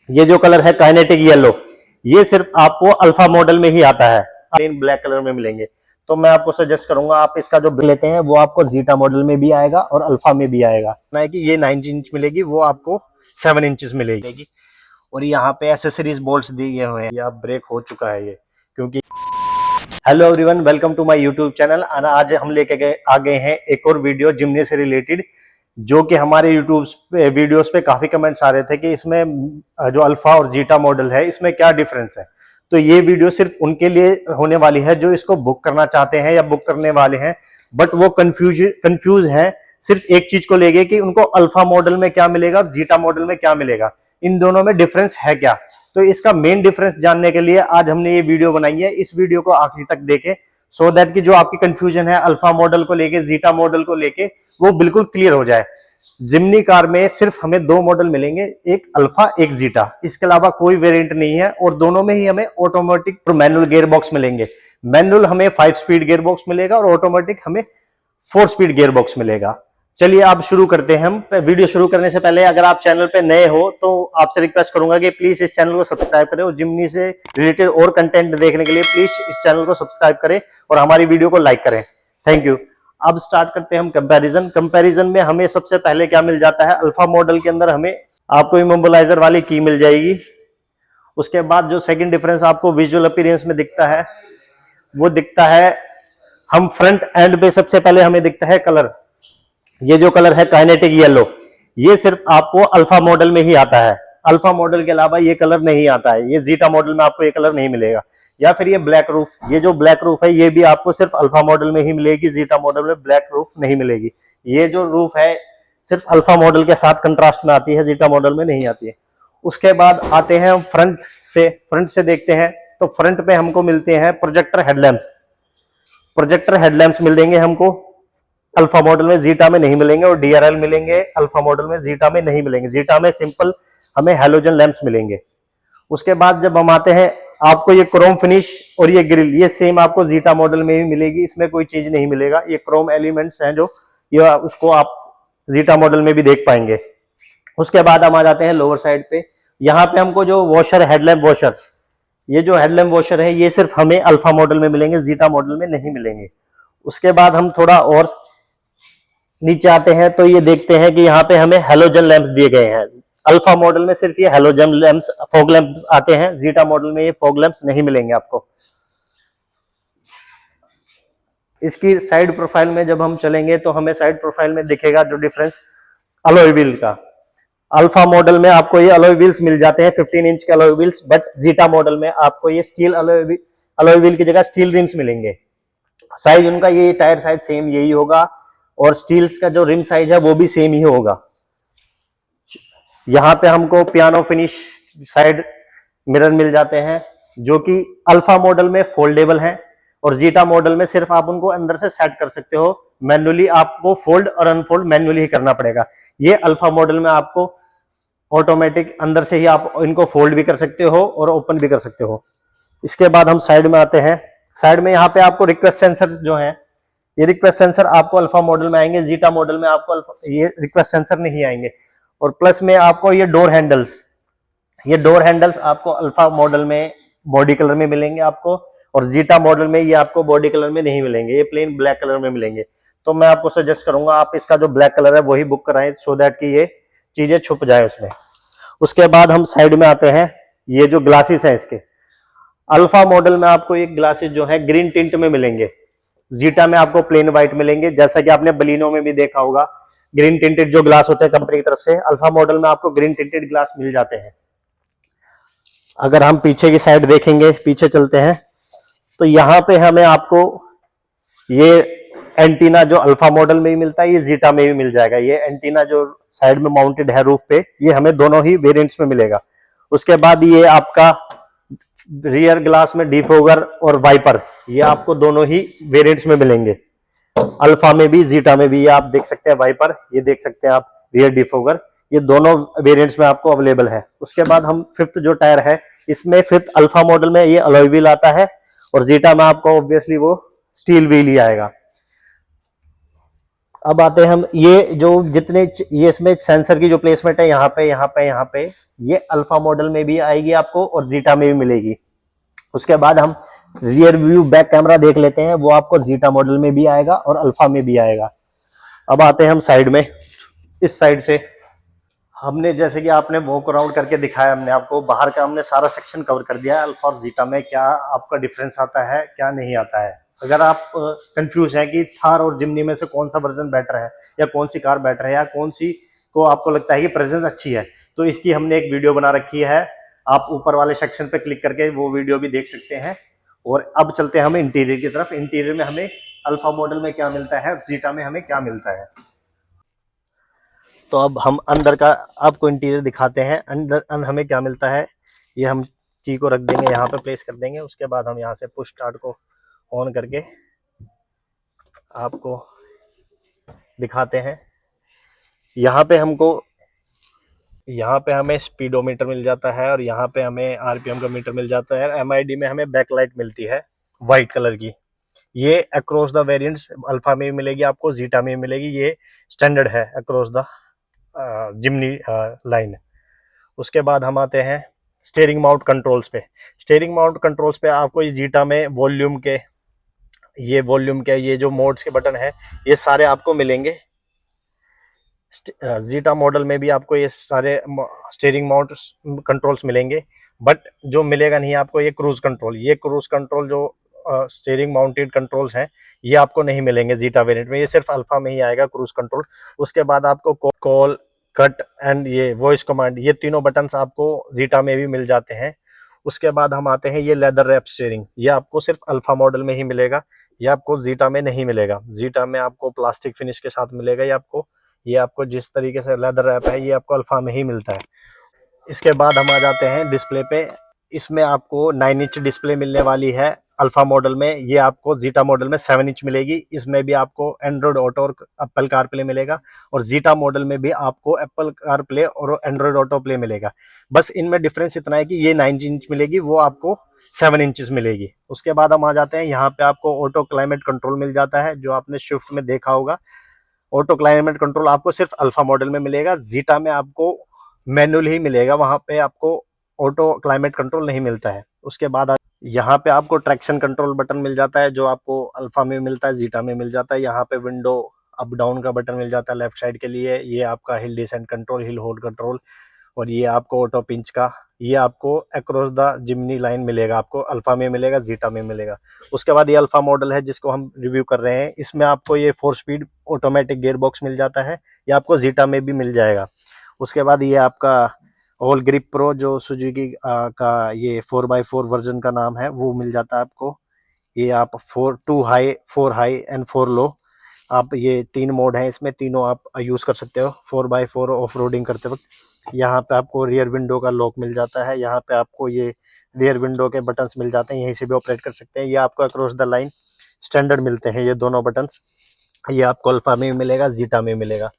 ये जो कलर है काइनेटिक येलो, ये सिर्फ आपको अल्फा मॉडल में ही आता है, प्लेन ब्लैक कलर में मिलेंगे। तो मैं आपको सजेस्ट करूंगा आप इसका जो लेते हैं वो आपको जीटा मॉडल में भी आएगा और अल्फा में भी आएगा। ना कि ये 9 इंच मिलेगी, वो आपको 7 इंचेस मिलेगी। और यहाँ पे एसेसरीज बोल्ट्स दिए हुए हैं, ये आप ब्रेक हो चुका है ये, क्योंकि hello everyone, welcome to my YouTube channel. आज हम लेके आ गए हैं एक और वीडियो जिमनी से रिलेटेड, जो कि हमारे यूट्यूब पे वीडियोस पे काफी कमेंट्स आ रहे थे कि इसमें जो अल्फा और जीटा मॉडल है इसमें क्या डिफरेंस है। तो ये वीडियो सिर्फ उनके लिए होने वाली है जो इसको बुक करना चाहते हैं या बुक करने वाले हैं, बट वो कंफ्यूज हैं सिर्फ एक चीज को लेके कि उनको अल्फा मॉडल में क्या मिलेगा और जीटा मॉडल में क्या मिलेगा, इन दोनों में डिफरेंस है क्या। तो इसका मेन डिफरेंस जानने के लिए आज हमने ये वीडियो बनाई है। इस वीडियो को आखिरी तक देखें सो दैट कि जो आपकी कंफ्यूजन है अल्फा मॉडल को लेके, जीटा मॉडल को लेके, वो बिल्कुल क्लियर हो जाए। जिमनी कार में सिर्फ हमें दो मॉडल मिलेंगे, एक अल्फा एक जीटा, इसके अलावा कोई वेरिएंट नहीं है। और दोनों में ही हमें ऑटोमेटिक और मैनुअल गियर बॉक्स मिलेंगे। मैनुअल हमें 5 स्पीड गियर बॉक्स मिलेगा और ऑटोमेटिक हमें 4 स्पीड गियर बॉक्स मिलेगा। चलिए अब शुरू करते हैं। हम वीडियो शुरू करने से पहले अगर आप चैनल पे नए हो तो आपसे रिक्वेस्ट करूंगा कि प्लीज इस चैनल को सब्सक्राइब करें और जिमनी से रिलेटेड और कंटेंट देखने के लिए प्लीज इस चैनल को सब्सक्राइब करें और हमारी वीडियो को लाइक करें। Thank you. अब स्टार्ट करते हैं हम कंपैरिजन में हमें सबसे पहले क्या मिल जाता है। अल्फा मॉडल के अंदर हमें आपको इमोबिलाइजर वाली की मिल जाएगी। उसके बाद जो सेकंड डिफरेंस आपको विजुअल अपीयरेंस में दिखता है वो दिखता है, हम फ्रंट एंड पे सबसे पहले हमें दिखता है कलर। ये जो कलर है काइनेटिक येलो, ये सिर्फ आपको अल्फा मॉडल में ही आता है। अल्फा मॉडल के अलावा ये कलर नहीं आता है। ये जीटा मॉडल में आपको ये कलर नहीं मिलेगा। या फिर ये ब्लैक रूफ, ये जो ब्लैक रूफ है ये भी आपको सिर्फ अल्फा मॉडल में ही मिलेगी, जीटा मॉडल में ब्लैक रूफ नहीं मिलेगी। ये जो रूफ है सिर्फ अल्फा मॉडल के साथ कंट्रास्ट में आती है, जीटा मॉडल में नहीं आती है। उसके बाद आते हैं हम फ्रंट से देखते हैं तो फ्रंट पे हमको मिलते हैं प्रोजेक्टर हेडलैम्प्स। प्रोजेक्टर हेडलैम्प्स मिलेंगे हमको, अल्फा मॉडल में, जीटा में नहीं मिलेंगे। और डीआरएल मिलेंगे अल्फा मॉडल में, जीटा में नहीं मिलेंगे। जीटा में सिंपल हमें हैलोजन लैंप्स मिलेंगे। उसके बाद जब हम आते हैं, आपको ये क्रोम फिनिश और ये ग्रिल, ये सेम आपको जीटा मॉडल में भी मिलेगी, इसमें कोई चीज नहीं मिलेगा। ये क्रोम एलिमेंट्स हैं जो ये उसको आप जीटा मॉडल में भी देख पाएंगे। उसके बाद हम आ जाते हैं लोअर साइड पे। यहाँ पे हमको जो वॉशर, हेडलैम्प वॉशर, ये जो हेडलैम्प वॉशर है ये सिर्फ हमें अल्फा मॉडल में मिलेंगे, जीटा मॉडल में नहीं मिलेंगे। उसके बाद हम थोड़ा और नीचे आते हैं तो ये देखते हैं कि यहाँ पे हमें हेलोजन लैंप्स दिए गए हैं। अल्फा मॉडल में सिर्फ ये हेलोजन लैंप्स, फॉग लैंप्स आते हैं। जीटा मॉडल में ये फॉग लैंप्स नहीं मिलेंगे आपको। इसकी साइड प्रोफाइल में जब हम चलेंगे तो हमें साइड प्रोफाइल में दिखेगा जो डिफरेंस अलॉय व्हील का। अल्फा मॉडल में आपको ये अलॉय व्हील्स मिल जाते हैं, 15 इंच के alloy wheels, but zeta model में आपको ये स्टील अलॉय व्हील की जगह स्टील रिम्स मिलेंगे। साइज उनका, ये टायर साइज सेम यही होगा और स्टील्स का जो रिम साइज है वो भी सेम ही होगा। यहाँ पे हमको पियानो फिनिश साइड मिरर मिल जाते हैं जो कि अल्फा मॉडल में फोल्डेबल हैं और जीटा मॉडल में सिर्फ आप उनको अंदर से सेट कर सकते हो। मैन्युअली आपको फोल्ड और अनफोल्ड मैन्युअली ही करना पड़ेगा। ये अल्फा मॉडल में आपको ऑटोमेटिक अंदर से ही आप इनको फोल्ड भी कर सकते हो और ओपन भी कर सकते हो। इसके बाद हम साइड में आते हैं। साइड में यहाँ पे आपको रिक्वेस्ट सेंसर जो है, ये रिक्वेस्ट सेंसर आपको अल्फा मॉडल में आएंगे, जीटा मॉडल में आपको ये रिक्वेस्ट सेंसर नहीं आएंगे। और प्लस में आपको ये डोर हैंडल्स आपको अल्फा मॉडल में बॉडी कलर में मिलेंगे आपको, और जीटा मॉडल में ये आपको बॉडी कलर में नहीं मिलेंगे, ये प्लेन ब्लैक कलर में मिलेंगे। तो मैं आपको सजेस्ट करूंगा आप इसका जो ब्लैक कलर है वही बुक कराएं सो दैट कि ये चीजें छुप जाए उसमें। उसके बाद हम साइड में आते हैं। ये जो ग्लासेस है इसके, अल्फा मॉडल में आपको ये ग्लासेस जो है ग्रीन टिंट में मिलेंगे, जीटा में आपको प्लेन व्हाइट मिलेंगे। जैसा कि आपने बलिनो में भी देखा होगा, ग्रीन टिंटेड जो ग्लास होते हैं कंपनी की तरफ से, अल्फा मॉडल में आपको ग्रीन टिंटेड ग्लास मिल जाते हैं। अगर हम पीछे की साइड देखेंगे, पीछे चलते हैं तो यहाँ पे हमें आपको ये एंटीना जो अल्फा मॉडल में भी मिलता है ये जीटा में भी मिल जाएगा। ये एंटीना जो साइड में माउंटेड है रूफ पे, ये हमें दोनों ही वेरिएंट्स में मिलेगा। उसके बाद ये आपका रियर ग्लास में डिफोगर और वाइपर, ये आपको दोनों ही वेरिएंट्स में मिलेंगे, अल्फा में भी जीटा में भी। ये आप देख सकते हैं वाइपर, ये देख सकते हैं आप रियर डिफोगर, ये दोनों वेरिएंट्स में आपको अवेलेबल है। उसके बाद हम फिफ्थ जो टायर है, इसमें फिफ्थ अल्फा मॉडल में ये अलॉय व्हील आता है और जीटा में आपको ऑब्वियसली वो स्टील व्हील ही आएगा। अब आते हैं हम ये जो जितने ये इसमें सेंसर की जो प्लेसमेंट है यहाँ पे यहाँ पे यहाँ पे, ये अल्फा मॉडल में भी आएगी आपको और जीटा में भी मिलेगी। उसके बाद हम रियर व्यू बैक कैमरा देख लेते हैं, वो आपको जीटा मॉडल में भी आएगा और अल्फा में भी आएगा। अब आते हैं हम साइड में, इस साइड से हमने जैसे कि आपने वॉक अराउंड करके दिखाया, हमने आपको बाहर का हमने सारा सेक्शन कवर कर दिया है। अल्फा और जीटा में क्या आपका डिफरेंस आता है, क्या नहीं आता है। अगर आप कंफ्यूज हैं कि थार और जिमनी में से कौन सा वर्जन बेटर है या कौन सी कार बेटर है या कौन सी को आपको लगता है कि प्रेजेंस अच्छी है, तो इसकी हमने एक वीडियो बना रखी है। आप ऊपर वाले सेक्शन पे क्लिक करके वो वीडियो भी देख सकते हैं। और अब चलते हैं हम इंटीरियर की तरफ। इंटीरियर में हमें अल्फा मॉडल में क्या मिलता है, जीटा में हमें क्या मिलता है। तो अब हम अंदर का आपको इंटीरियर दिखाते हैं। अंदर हमें क्या मिलता है, ये हम की को रख देंगे, यहाँ पे प्लेस कर देंगे। उसके बाद हम यहाँ से पुश स्टार्ट को ऑन करके आपको दिखाते हैं। यहाँ पे हमें स्पीडोमीटर मिल जाता है और यहाँ पे हमें आरपीएम का मीटर मिल जाता है। एमआईडी में हमें बैकलाइट मिलती है वाइट कलर की। ये अक्रॉस द वेरिएंट्स अल्फा में भी मिलेगी आपको, जीटा में भी मिलेगी। ये स्टैंडर्ड है अक्रॉस द जिमनी लाइन। उसके बाद हम आते हैं स्टीयरिंग माउंट कंट्रोल्स पे। स्टीयरिंग माउंट कंट्रोल्स पे आपको इस जीटा में वॉल्यूम के ये जो मोड्स के बटन है ये सारे आपको मिलेंगे। जीटा मॉडल में भी आपको ये सारे स्टीयरिंग माउंट कंट्रोल्स मिलेंगे, बट जो मिलेगा नहीं आपको ये क्रूज कंट्रोल जो स्टीयरिंग माउंटेड कंट्रोल्स हैं ये आपको नहीं मिलेंगे जीटा वेरिएंट में। ये सिर्फ अल्फा में ही आएगा क्रूज कंट्रोल। उसके बाद आपको कॉल, कट एंड ये वॉइस कमांड, ये तीनों बटन्स आपको जीटा में भी मिल जाते हैं। उसके बाद हम आते हैं ये लेदर रैप स्टीयरिंग, ये आपको सिर्फ अल्फा मॉडल में ही मिलेगा, ये आपको जीटा में नहीं मिलेगा। जीटा में आपको प्लास्टिक फिनिश के साथ मिलेगा। ये आपको जिस तरीके से लेदर रैप है ये आपको अल्फा में ही मिलता है। इसके बाद हम आ जाते हैं डिस्प्ले पे। इसमें आपको 9 इंच डिस्प्ले मिलने वाली है अल्फा मॉडल में, ये आपको जीटा मॉडल में 7 इंच मिलेगी। इसमें भी आपको एंड्रॉयड ऑटो और एप्पल कार प्ले मिलेगा और जीटा मॉडल में भी आपको एप्पल कार प्ले और एंड्रॉयड ऑटो प्ले मिलेगा। बस इनमें डिफरेंस इतना है कि ये 9 इंच मिलेगी, वो आपको 7 इंचेस मिलेगी। उसके बाद हम आ जाते हैं यहाँ पे आपको ऑटो क्लाइमेट कंट्रोल मिल जाता है, जो आपने स्विफ्ट में देखा होगा। ऑटो क्लाइमेट कंट्रोल आपको सिर्फ अल्फा मॉडल में मिलेगा, जीटा में आपको मैनुअल ही मिलेगा, वहां पे आपको ऑटो क्लाइमेट कंट्रोल नहीं मिलता है। उसके बाद यहाँ पे आपको ट्रैक्शन कंट्रोल बटन मिल जाता है, जो आपको अल्फा में मिलता है, जीटा में मिल जाता है। यहाँ पे विंडो अप डाउन का बटन मिल जाता है लेफ्ट साइड के लिए। ये आपका hill descent control, hill hold control, और ये आपको ऑटो पिंच का, ये आपको अक्रॉस द जिमनी लाइन मिलेगा, आपको अल्फा में मिलेगा, जीटा में मिलेगा। उसके बाद ये अल्फा मॉडल है जिसको हम रिव्यू कर रहे हैं, इसमें आपको ये 4 स्पीड ऑटोमेटिक गियर बॉक्स मिल जाता है, ये आपको जीटा में भी मिल जाएगा। उसके बाद ये आपका ऑल ग्रिप प्रो, जो सुजुकी का ये 4x4 वर्जन का नाम है, वो मिल जाता है आपको। ये आप 4 हाई एंड 4 लो, आप ये 3 मोड हैं इसमें, तीनों आप यूज़ कर सकते हो 4x4 ऑफ रोडिंग करते वक्त। यहाँ पे आपको रियर विंडो का लॉक मिल जाता है, यहाँ पे आपको ये रियर विंडो के बटन्स मिल जाते हैं, यहीं से भी ऑपरेट कर सकते हैं। ये आपको अक्रॉस द लाइन स्टैंडर्ड मिलते हैं ये दोनों बटन्स, ये आपको अल्फा में मिलेगा, जीटा में मिलेगा।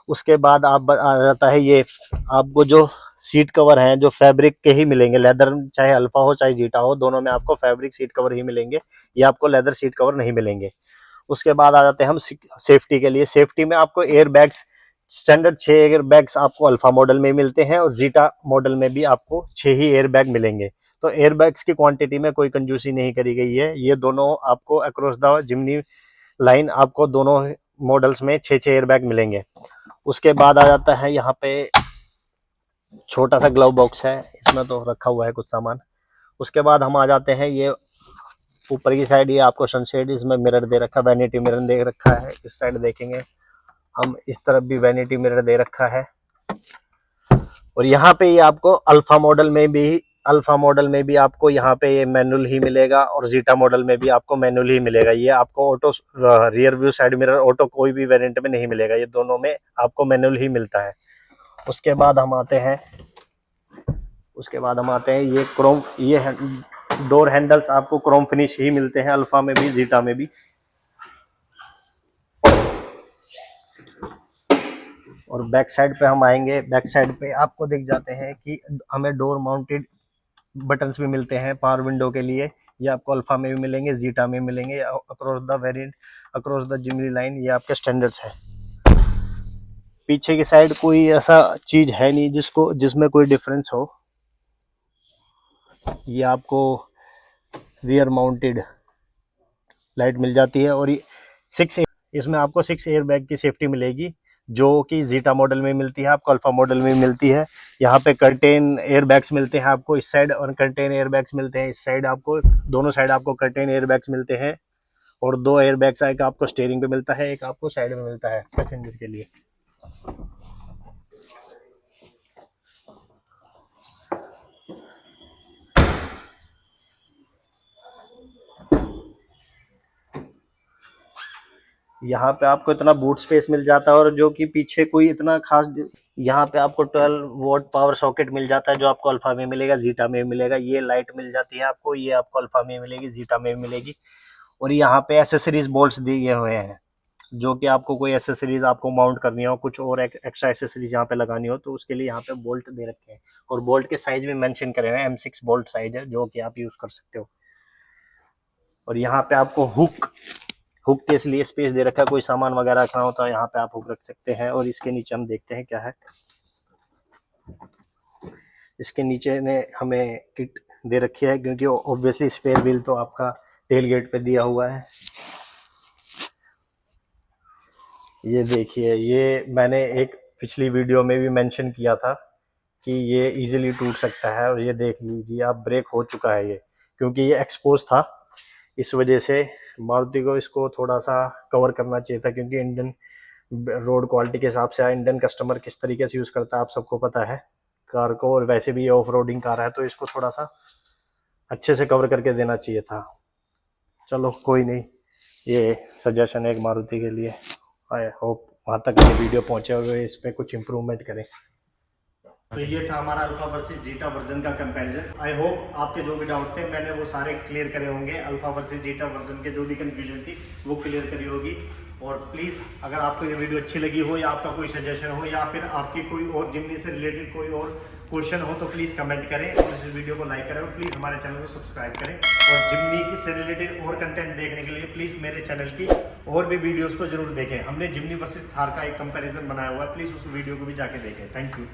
उसके बाद आप आ जाता है ये आपको जो सीट कवर हैं जो फैब्रिक के ही मिलेंगे, लेदर, चाहे अल्फा हो चाहे जीटा हो, दोनों में आपको फैब्रिक सीट कवर ही मिलेंगे, ये आपको लेदर सीट कवर नहीं मिलेंगे। उसके बाद आ जाते हैं हम सेफ्टी के लिए। सेफ्टी में आपको air bags standard 6 air bags आपको अल्फा मॉडल में मिलते हैं और जीटा मॉडल में भी आपको 6 ही एयर बैग मिलेंगे। तो एयर बैग्स की क्वांटिटी में कोई कंजूसी नहीं करी गई है, ये दोनों आपको अक्रॉस द जिमनी लाइन आपको दोनों मॉडल्स में 6 एयर बैग मिलेंगे। उसके बाद आ जाता है यहाँ पे छोटा सा ग्लव बॉक्स है, इसमें तो रखा हुआ है कुछ सामान। उसके बाद हम आ जाते हैं ये ऊपर की साइड, ये आपको सनशेड, इसमें मिरर दे रखा है, वैनिटी मिरर दे रखा है। इस साइड देखेंगे हम, इस तरफ भी वैनिटी मिरर दे रखा है। और यहाँ पे ये आपको अल्फा मॉडल में भी आपको यहाँ पे ये मैनुअल ही मिलेगा और जीटा मॉडल में भी आपको मैनुअल ही मिलेगा। ये आपको auto rear view side mirror auto कोई भी वेरिएंट में नहीं मिलेगा, ये दोनों में आपको मैनुअल ही मिलता है। उसके बाद हम आते हैं ये क्रोम, ये डोर हैंडल्स आपको क्रोम फिनिश ही मिलते हैं अल्फा में भी, जीटा में भी। और बैक साइड पे हम आएंगे, बैक साइड पे आपको दिख जाते हैं कि हमें डोर माउंटेड बटन्स भी मिलते हैं पावर विंडो के लिए। ये आपको अल्फा में भी मिलेंगे, जीटा में मिलेंगे, across the variant, across the Jimny line, ये आपके स्टैंडर्ड्स है। पीछे की साइड कोई ऐसा चीज है नहीं जिसमें कोई डिफरेंस हो। ये आपको रियर माउंटेड लाइट मिल जाती है और इसमें आपको 6 एयर बैग की सेफ्टी मिलेगी, जो कि जीटा मॉडल में मिलती है, आपको अल्फा मॉडल में मिलती है। यहाँ पे कर्टेन एयर बैग्स मिलते हैं आपको इस साइड, और कर्टेन एयर बैग्स मिलते हैं इस साइड। आपको दोनों साइड आपको कर्टेन एयर बैग्स मिलते हैं, और 2 एयर बैग्स एक आपको स्टीयरिंग पे मिलता है, एक आपको साइड में मिलता है पैसेंजर के लिए। यहाँ पे आपको इतना बूट स्पेस मिल जाता है, और जो कि पीछे कोई इतना खास, यहाँ पे आपको 12 वोल्ट पावर सॉकेट मिल जाता है, जो आपको अल्फा में मिलेगा, जीटा में मिलेगा। ये लाइट मिल जाती है आपको, ये आपको अल्फा में मिलेगी, जीटा में मिलेगी। और यहाँ पे एसेसरीज बोल्ट्स दिए हुए हैं, जो कि आपको कोई एसेसरीज आपको माउंट करनी हो, कुछ और एक्स्ट्रा एसेसरीज यहाँ पे लगानी हो, तो उसके लिए यहाँ पे बोल्ट दे रखे हैं। और बोल्ट के साइज में मेंशन करे हुए हैं, M6 बोल्ट साइज है, जो कि आप यूज कर सकते हो। और यहाँ पे आपको हुक के लिए स्पेस दे रखा है, कोई सामान वगैरह रखना हो तो यहाँ पे आप हुक रख सकते हैं। और इसके नीचे हम देखते हैं क्या है। इसके नीचे ने हमें किट दे रखी है, क्योंकि ऑब्वियसली स्पेयर व्हील तो आपका टेल गेट पे दिया हुआ है। ये देखिए, ये मैंने एक पिछली वीडियो में भी मेंशन किया था कि ये इजीली टूट सकता है। और ये देख लीजिए आप, ब्रेक हो चुका है ये, क्योंकि ये एक्सपोज था। इस वजह से मारुति को इसको थोड़ा सा कवर करना चाहिए था, क्योंकि इंडियन रोड क्वालिटी के हिसाब से इंडियन कस्टमर किस तरीके से यूज़ करता है आप सबको पता है कार को। और वैसे भी ये ऑफ रोडिंग कार है, तो इसको थोड़ा सा अच्छे से कवर करके देना चाहिए था। चलो कोई नहीं, ये सजेशन है एक मारुति के लिए। आई होप वहाँ तक ये वीडियो पहुँचे हुए इस पर कुछ इम्प्रूवमेंट करें। तो ये था हमारा अल्फा वर्सेस जीटा वर्जन का कंपैरिजन। आई होप आपके जो भी डाउट थे मैंने वो सारे क्लियर करे होंगे। अल्फा वर्सेस जीटा वर्जन के जो भी कंफ्यूजन थी वो क्लियर करी होगी। और प्लीज़ अगर आपको ये वीडियो अच्छी लगी हो, या आपका कोई सजेशन हो, या फिर आपकी कोई और जिमनी से रिलेटेड कोई और क्वेश्चन हो, तो प्लीज़ कमेंट करें और इस वीडियो को लाइक करें, और प्लीज़ हमारे चैनल को सब्सक्राइब करें। और जिमनी से रिलेटेड और कंटेंट देखने के लिए प्लीज़ मेरे चैनल की और भी वीडियोज़ को जरूर देखें। हमने जिमनी वर्सेस थार का एक कंपेरिजन बनाया हुआ है, प्लीज़ उस वीडियो को भी जाके देखें। Thank you.